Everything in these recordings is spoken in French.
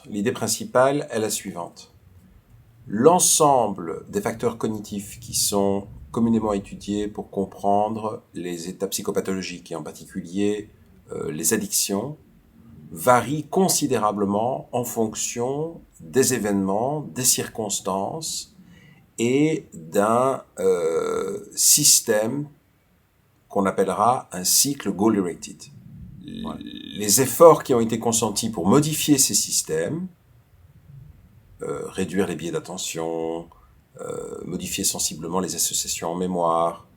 L'idée principale est la suivante. L'ensemble des facteurs cognitifs qui sont communément étudiés pour comprendre les états psychopathologiques et en particulier les addictions varient considérablement en fonction des événements, des circonstances et d'un système qu'on appellera un cycle goal-directed. Les efforts qui ont été consentis pour modifier ces systèmes, réduire les biais d'attention, modifier sensiblement les associations en mémoire,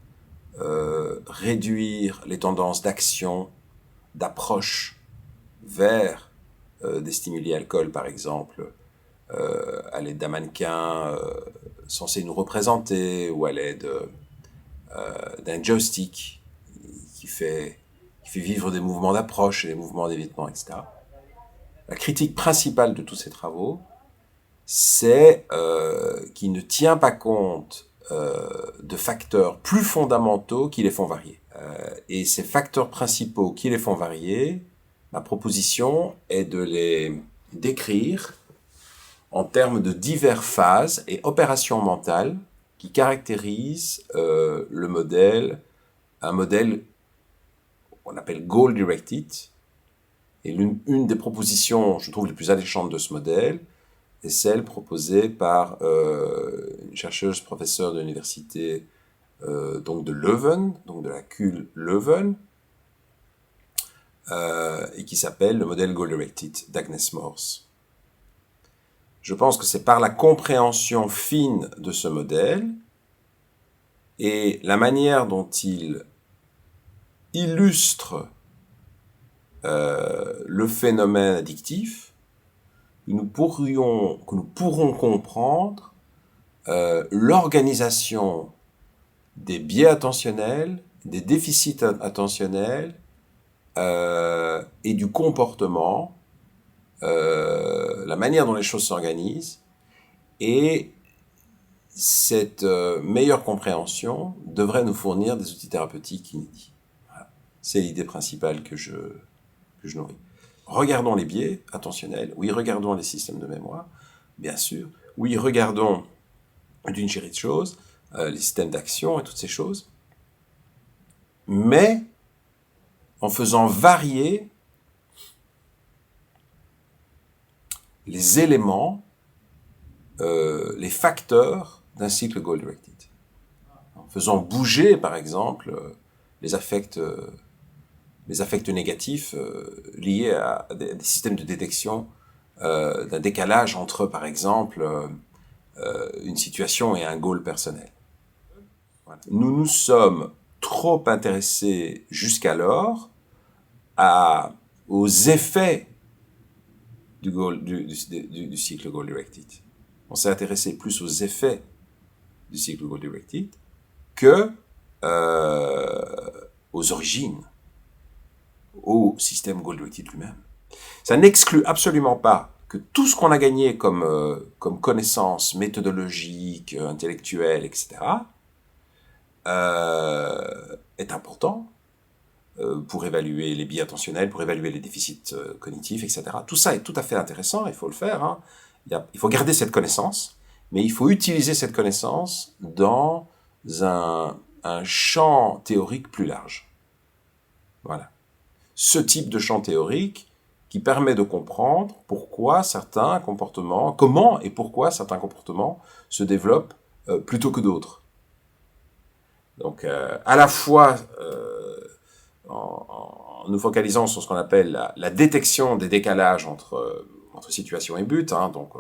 réduire les tendances d'action, d'approche vers des stimuli alcool, par exemple, à l'aide d'un mannequin censé nous représenter, ou à l'aide d'un joystick qui fait vivre des mouvements d'approche et des mouvements d'évitement, etc. La critique principale de tous ces travaux, c'est qu'il ne tient pas compte de facteurs plus fondamentaux qui les font varier. Et ces facteurs principaux qui les font varier, ma proposition est de les décrire en termes de diverses phases et opérations mentales qui caractérisent le modèle, un modèle qu'on appelle goal-directed. Et une des propositions, je trouve, les plus alléchantes de ce modèle est celle proposée par une chercheuse professeure de l'université donc de Leuven, donc de la CUL Leuven, et qui s'appelle le modèle goal-directed d'Agnes Morse. Je pense que c'est par la compréhension fine de ce modèle et la manière dont il illustre le phénomène addictif que nous pourrons comprendre l'organisation des biais attentionnels, des déficits attentionnels et du comportement, la manière dont les choses s'organisent, et cette meilleure compréhension devrait nous fournir des outils thérapeutiques inédits. Voilà. C'est l'idée principale que je nourris. Regardons les biais attentionnels, oui, regardons les systèmes de mémoire, bien sûr, oui, regardons d'une série de choses, les systèmes d'action et toutes ces choses, mais en faisant varier les éléments, les facteurs d'un cycle goal-directed. En faisant bouger, par exemple, les affects négatifs liés à des systèmes de détection d'un décalage entre, par exemple, une situation et un goal personnel. Voilà. Nous nous sommes trop intéressés jusqu'alors aux effets du cycle goal-directed. On s'est intéressé plus aux effets du cycle goal-directed que aux origines, au système goal-directed lui-même. Ça n'exclut absolument pas que tout ce qu'on a gagné comme connaissances méthodologiques, intellectuelles, etc., est important pour évaluer les biais attentionnels, pour évaluer les déficits cognitifs, etc. Tout ça est tout à fait intéressant, il faut le faire. Hein. Il faut garder cette connaissance, mais il faut utiliser cette connaissance dans un champ théorique plus large. Voilà. Ce type de champ théorique qui permet de comprendre pourquoi certains comportements, comment et pourquoi certains comportements se développent plutôt que d'autres. Donc, à la fois en nous focalisant sur ce qu'on appelle la détection des décalages entre situation et but. Hein, donc,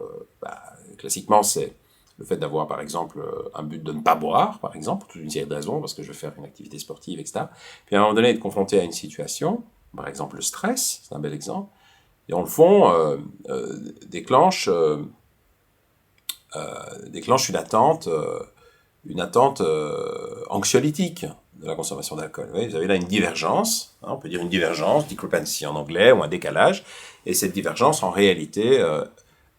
classiquement, c'est le fait d'avoir, par exemple, un but de ne pas boire, par exemple, pour toute une série de raisons, parce que je veux faire une activité sportive, etc. Puis à un moment donné, être confronté à une situation, par exemple le stress, c'est un bel exemple, et en le fond, déclenche une attente anxiolytique de la consommation d'alcool. Oui, vous avez là une divergence, hein, on peut dire une divergence, discrepancy en anglais, ou un décalage, et cette divergence, en réalité,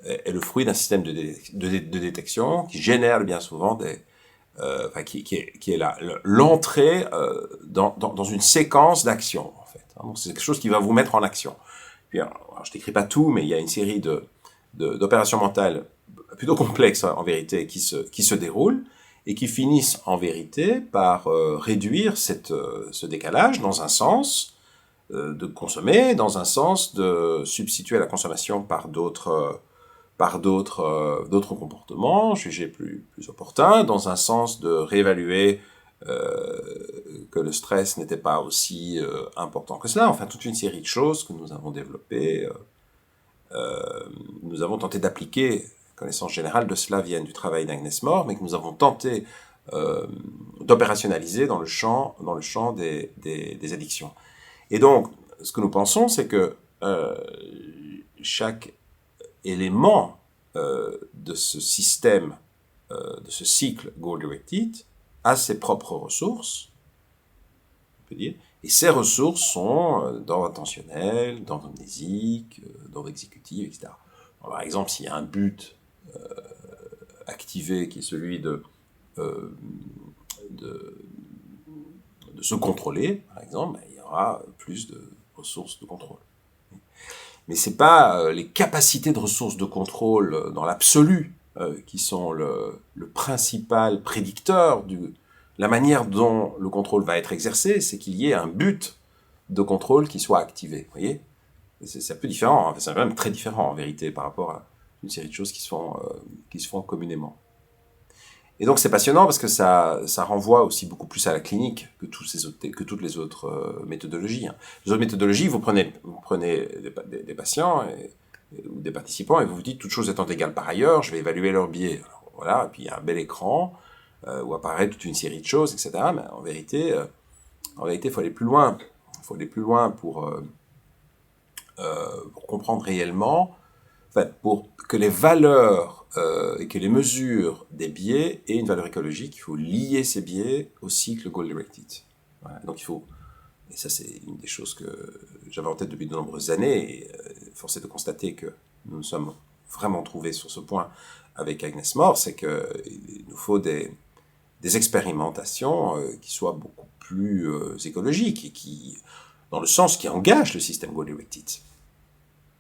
est le fruit d'un système de détection qui génère bien souvent qui est l'entrée dans une séquence d'action, en fait. Donc c'est quelque chose qui va vous mettre en action. Puis, alors, je ne décris pas tout, mais il y a une série d'opérations mentales plutôt complexes en vérité qui se déroulent et qui finissent en vérité par réduire ce décalage dans un sens de consommer, dans un sens de substituer la consommation par d'autres comportements jugés plus opportuns, dans un sens de réévaluer que le stress n'était pas aussi important que cela. Enfin, toute une série de choses que nous avons développées. Nous avons tenté d'appliquer, connaissance générale de cela viennent du travail d'Agnès More, mais que nous avons tenté d'opérationnaliser dans le champ des addictions. Et donc, ce que nous pensons, c'est que chaque élément de ce système, de ce cycle goal-directed, a ses propres ressources, on peut dire, et ces ressources sont d'ordre attentionnel, d'ordre amnésique, d'ordre exécutif, etc. Alors, par exemple, s'il y a un but activé qui est celui de se contrôler, par exemple, il y aura plus de ressources de contrôle. Mais ce n'est pas les capacités de ressources de contrôle dans l'absolu qui sont le principal prédicteur de la manière dont le contrôle va être exercé, c'est qu'il y ait un but de contrôle qui soit activé. Vous voyez ? C'est un peu différent, enfin, c'est même très différent en vérité par rapport à une série de choses qui se font communément. Et donc c'est passionnant parce que ça renvoie aussi beaucoup plus à la clinique que toutes les autres méthodologies. Les autres méthodologies, vous prenez des patients ou des participants et vous vous dites, toutes choses étant égales par ailleurs, je vais évaluer leur biais. Alors, voilà, et puis il y a un bel écran où apparaît toute une série de choses, etc. Mais en vérité, il faut aller plus loin. Il faut aller plus loin pour comprendre réellement, enfin, pour que les valeurs et que les mesures des biais aient une valeur écologique, il faut lier ces biais au cycle goal-directed. Voilà. Donc il faut, et ça c'est une des choses que j'avais en tête depuis de nombreuses années, et force est de constater que nous nous sommes vraiment trouvés sur ce point avec Agnès More, c'est qu'il nous faut des expérimentations qui soient beaucoup plus écologiques et qui, dans le sens qui engage le système goal-directed.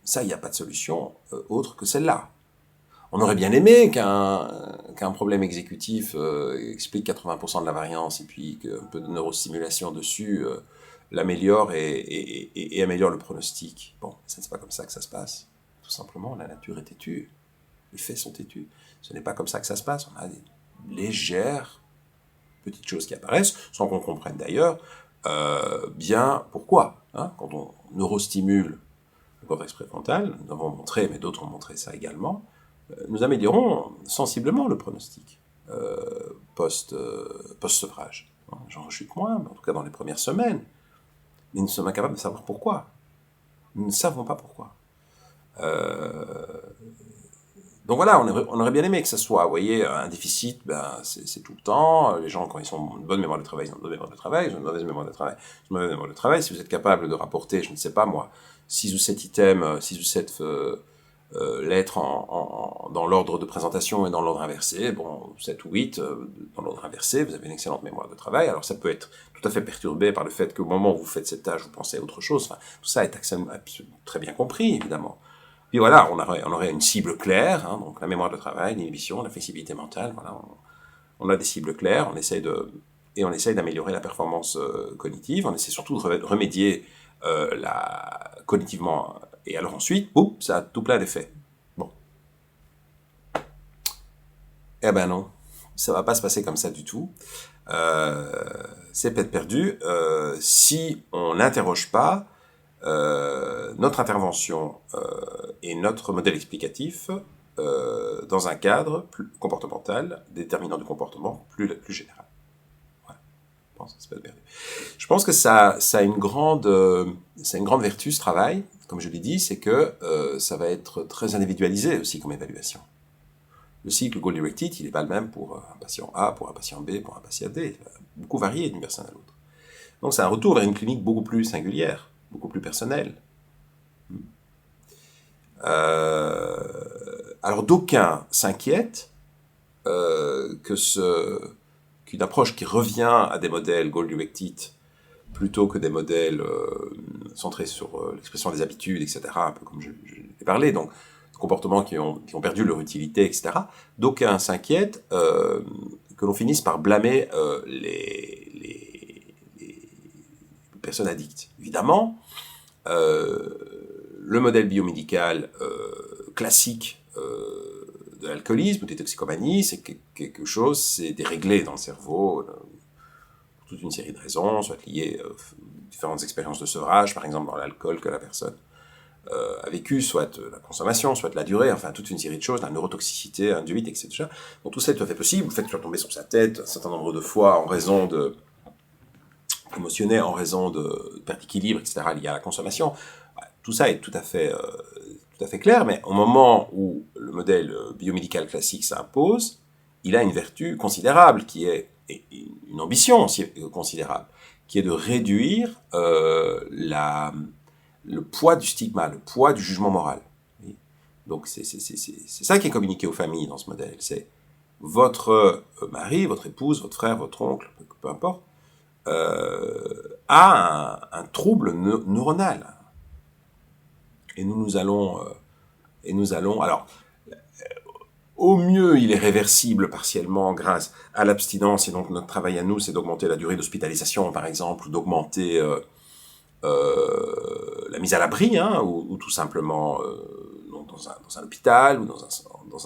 Ça, il n'y a pas de solution autre que celle-là. On aurait bien aimé qu'un problème exécutif explique 80% de la variance et puis qu'un peu de neurostimulation dessus l'améliore et améliore le pronostic. Bon, ça n'est pas comme ça que ça se passe. Tout simplement, la nature est têtue. Les faits sont têtus. Ce n'est pas comme ça que ça se passe. On a des légères petites choses qui apparaissent, sans qu'on comprenne d'ailleurs bien pourquoi. Hein, quand on neurostimule le cortex préfrontal, nous avons montré, mais d'autres ont montré ça également, nous améliorons sensiblement le pronostic post-sevrage. J'en rechute moins, mais en tout cas dans les premières semaines. Mais nous sommes incapables de savoir pourquoi. Nous ne savons pas pourquoi. Donc voilà, on aurait bien aimé que ça soit, vous voyez, un déficit, ben, c'est tout le temps. Les gens, quand ils ont une bonne mémoire de travail, ils ont une bonne mémoire de travail, ils ont une mauvaise mémoire de travail, ils ont une mauvaise mémoire de travail. Si vous êtes capable de rapporter, je ne sais pas moi, 6 ou 7 items, 6 ou 7 lettres dans l'ordre de présentation et dans l'ordre inversé, bon, 7 ou 8 dans l'ordre inversé, vous avez une excellente mémoire de travail. Alors ça peut être tout à fait perturbé par le fait qu'au moment où vous faites cette tâche, vous pensez à autre chose. Enfin, tout ça est très bien compris, évidemment. Puis voilà, on aurait une cible claire, hein, donc la mémoire de travail, l'inhibition, la flexibilité mentale, voilà, on a des cibles claires, on essaye d'améliorer la performance cognitive, on essaie surtout de remédier cognitivement, et alors ensuite, ça a tout plein d'effets. Bon. Eh ben non, ça va pas se passer comme ça du tout. C'est peut-être perdu si on n'interroge pas notre intervention et notre modèle explicatif dans un cadre plus comportemental, déterminant du comportement plus général. Voilà. Je pense que ça a une grande vertu, ce travail, comme je l'ai dit, c'est que ça va être très individualisé aussi comme évaluation. Le cycle goal-directed, il n'est pas le même pour un patient A, pour un patient B, pour un patient D. Il va beaucoup varier d'une personne à l'autre. Donc c'est un retour vers une clinique beaucoup plus singulière, beaucoup plus personnelle. Alors d'aucuns s'inquiètent qu'une approche qui revient à des modèles goal-directed plutôt que des modèles centrés sur l'expression des habitudes, etc., un peu comme je l'ai parlé. Donc comportements qui ont perdu leur utilité, etc., d'aucuns s'inquiètent que l'on finisse par blâmer les personnes addictes. Évidemment, le modèle biomédical classique de l'alcoolisme ou des toxicomanies, c'est quelque chose, c'est déréglé dans le cerveau, pour toute une série de raisons, soit liées à différentes expériences de sevrage, par exemple dans l'alcool que la personne a vécu, soit la consommation, soit la durée, enfin toute une série de choses, la neurotoxicité induite, etc. Donc tout ça est tout à fait possible, le fait qu'il soit tombé sur sa tête un certain nombre de fois en raison de émotionnel, en raison de perte d'équilibre, etc., liée à la consommation, tout ça est tout à fait clair, mais au moment où le modèle biomédical classique s'impose, il a une vertu considérable, qui est et une ambition aussi considérable, qui est de réduire le poids du stigma, le poids du jugement moral. Donc c'est ça qui est communiqué aux familles dans ce modèle. C'est votre mari, votre épouse, votre frère, votre oncle, peu importe, a un trouble neuronal. Et nous allons, alors, au mieux, il est réversible partiellement grâce à l'abstinence, et donc notre travail à nous, c'est d'augmenter la durée d'hospitalisation, par exemple, ou d'augmenter la mise à l'abri, hein, ou tout simplement dans un hôpital, ou dans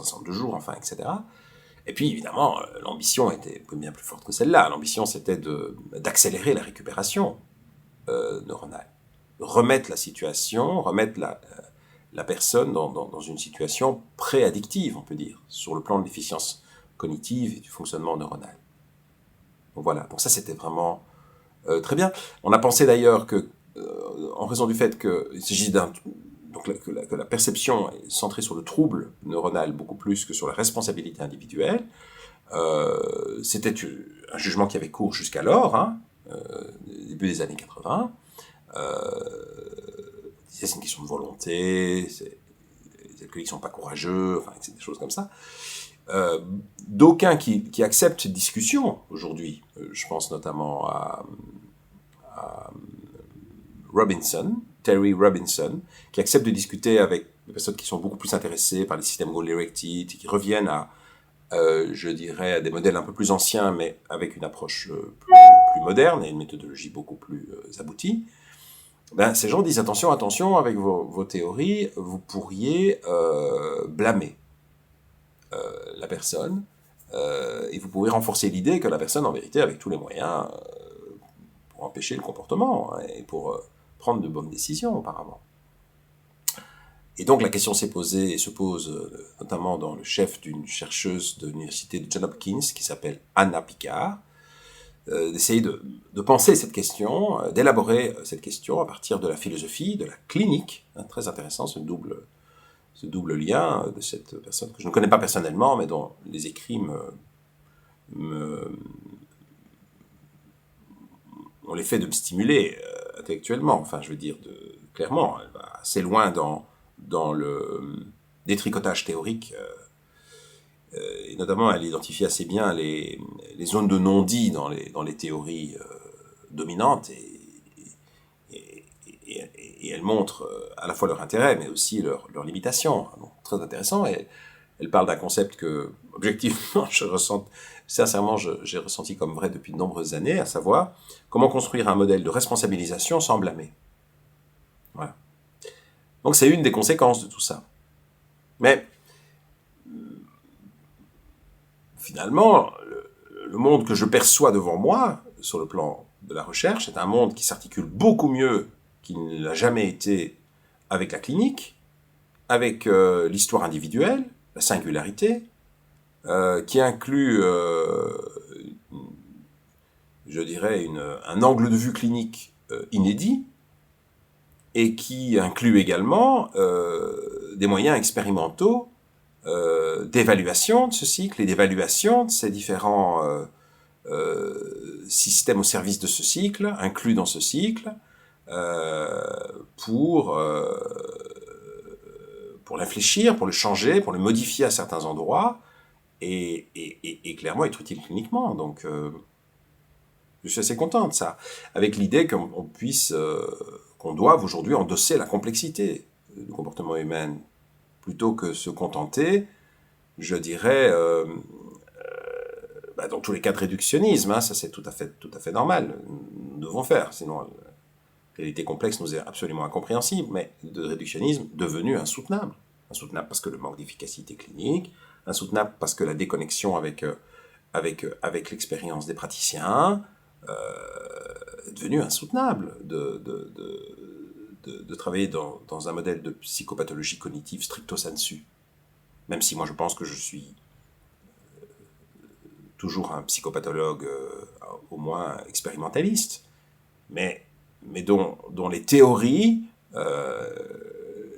un centre de jour, enfin, etc. Et puis, évidemment, l'ambition était bien plus forte que celle-là. L'ambition, c'était d'accélérer la récupération neuronale. Remettre la situation, remettre la personne dans une situation pré-addictive, on peut dire, sur le plan de l'efficience cognitive et du fonctionnement neuronal. Donc voilà, pour ça c'était vraiment très bien. On a pensé d'ailleurs que, en raison du fait qu'il s'agit que la perception est centrée sur le trouble neuronal beaucoup plus que sur la responsabilité individuelle, c'était un jugement qui avait cours jusqu'alors, hein, début des années 80, c'est une question de volonté, les alcooliques sont pas courageux, enfin, c'est des choses comme ça. D'aucuns qui acceptent cette discussion aujourd'hui, je pense notamment à Terry Robinson, qui accepte de discuter avec des personnes qui sont beaucoup plus intéressées par les systèmes goal-directed, qui reviennent à, je dirais, à des modèles un peu plus anciens, mais avec une approche plus moderne et une méthodologie beaucoup plus aboutie. Ben, ces gens disent attention, avec vos théories, vous pourriez blâmer la personne et vous pourriez renforcer l'idée que la personne, en vérité, avec tous les moyens pour empêcher le comportement, hein, et pour prendre de bonnes décisions auparavant. Et donc la question s'est posée et se pose notamment dans le chef d'une chercheuse de l'université de Johns Hopkins qui s'appelle Anna Picard, d'essayer de penser cette question, d'élaborer cette question à partir de la philosophie, de la clinique, hein, très intéressant ce double lien de cette personne que je ne connais pas personnellement, mais dont les écrits ont l'effet de me stimuler intellectuellement, enfin je veux dire, clairement, elle va assez loin dans le détricotage théorique, et notamment elle identifie assez bien les zones de non-dit dans les théories dominantes, et elle montre à la fois leur intérêt, mais aussi leur limitation. Donc, très intéressant, et elle parle d'un concept que, objectivement, sincèrement, j'ai ressenti comme vrai depuis de nombreuses années, à savoir comment construire un modèle de responsabilisation sans blâmer. Voilà. Donc c'est une des conséquences de tout ça. Mais finalement, le monde que je perçois devant moi, sur le plan de la recherche, est un monde qui s'articule beaucoup mieux qu'il ne l'a jamais été avec la clinique, avec l'histoire individuelle, la singularité, qui inclut, je dirais, un angle de vue clinique inédit, et qui inclut également des moyens expérimentaux d'évaluation de ce cycle et d'évaluation de ces différents systèmes au service de ce cycle, inclus dans ce cycle, pour l'infléchir, pour le changer, pour le modifier à certains endroits, et clairement être utile cliniquement. Donc, je suis assez content de ça, avec l'idée qu'on puisse, qu'on doive aujourd'hui endosser la complexité du comportement humain plutôt que se contenter, je dirais, dans tous les cas de réductionnisme, hein, ça c'est tout à fait normal, nous devons faire, sinon la réalité complexe nous est absolument incompréhensible, mais de réductionnisme devenu insoutenable. Insoutenable parce que le manque d'efficacité clinique, insoutenable parce que la déconnexion avec l'expérience des praticiens est devenue insoutenable de travailler dans un modèle de psychopathologie cognitive stricto sensu. Même si moi je pense que je suis toujours un psychopathologue au moins expérimentaliste, mais dont les théories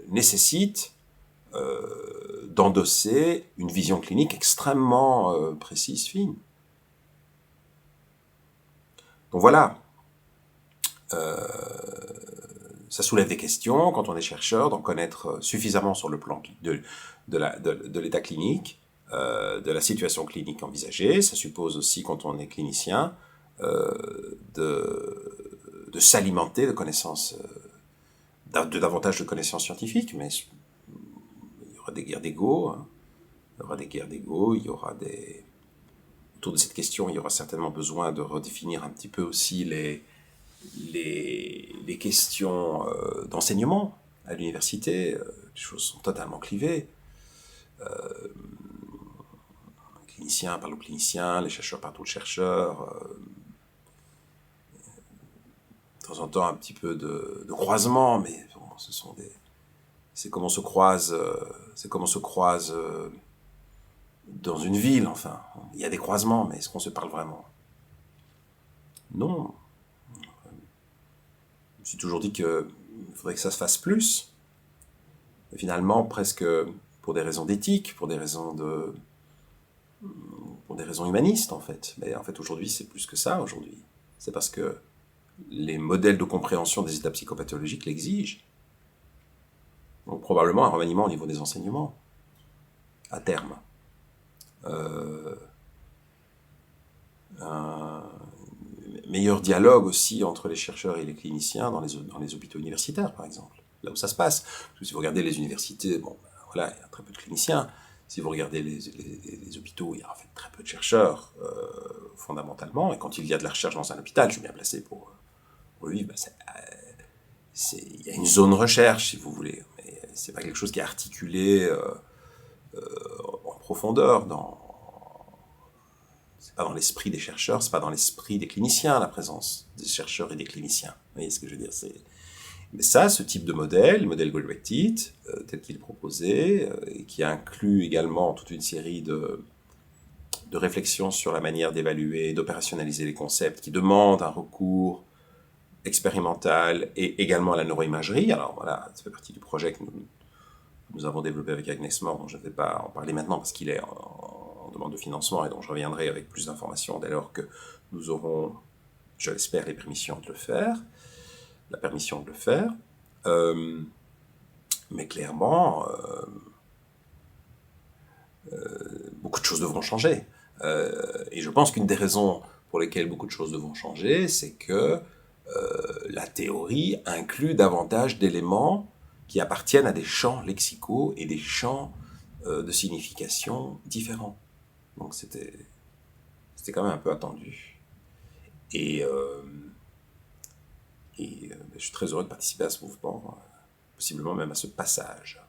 nécessitent d'endosser une vision clinique extrêmement précise, fine. Donc voilà, ça soulève des questions quand on est chercheur, d'en connaître suffisamment sur le plan de l'état clinique, de la situation clinique envisagée. Ça suppose aussi, quand on est clinicien, de s'alimenter de connaissances, de davantage de connaissances scientifiques, mais il y aura des guerres d'ego, hein. Il y aura des guerres d'ego, il y aura des... Autour de cette question, il y aura certainement besoin de redéfinir un petit peu aussi les questions d'enseignement à l'université. Les choses sont totalement clivées. Les cliniciens parlent aux cliniciens, les chercheurs parlent aux chercheurs. De temps en temps, un petit peu de croisement, mais bon, c'est comme on se croise, dans une ville, enfin. Il y a des croisements, mais est-ce qu'on se parle vraiment? Non. Je me suis toujours dit qu'il faudrait que ça se fasse plus. Et finalement, presque pour des raisons d'éthique, pour des raisons humanistes, en fait. Mais en fait, aujourd'hui, c'est plus que ça, aujourd'hui. C'est parce que les modèles de compréhension des états psychopathologiques l'exigent. Donc, probablement un remaniement au niveau des enseignements, à terme. Un meilleur dialogue aussi entre les chercheurs et les cliniciens dans les hôpitaux universitaires, par exemple, là où ça se passe. Parce que si vous regardez les universités, bon, voilà, il y a très peu de cliniciens. Si vous regardez les hôpitaux, il y a en fait très peu de chercheurs, fondamentalement. Et quand il y a de la recherche dans un hôpital, je suis bien placé pour le vivre, il y a une zone recherche, si vous voulez. Mais c'est pas quelque chose qui est articulé en profondeur c'est pas dans l'esprit des chercheurs, c'est pas dans l'esprit des cliniciens, la présence des chercheurs et des cliniciens. Vous voyez ce que je veux dire? Mais ça, ce type de modèle, le modèle Goldreich, tel qu'il est proposé, et qui inclut également toute une série de réflexions sur la manière d'évaluer, d'opérationnaliser les concepts, qui demande un recours expérimental et également à la neuroimagerie. Alors voilà, ça fait partie du projet que nous avons développé avec Agnès Mort, dont je ne vais pas en parler maintenant parce qu'il est en demande de financement et dont je reviendrai avec plus d'informations dès lors que nous aurons, je l'espère, la permission de le faire. Mais clairement, beaucoup de choses devront changer. Et je pense qu'une des raisons pour lesquelles beaucoup de choses devront changer, c'est que la théorie inclut davantage d'éléments qui appartiennent à des champs lexicaux et des champs de signification différents. Donc c'était quand même un peu attendu. Et je suis très heureux de participer à ce mouvement, possiblement même à ce passage.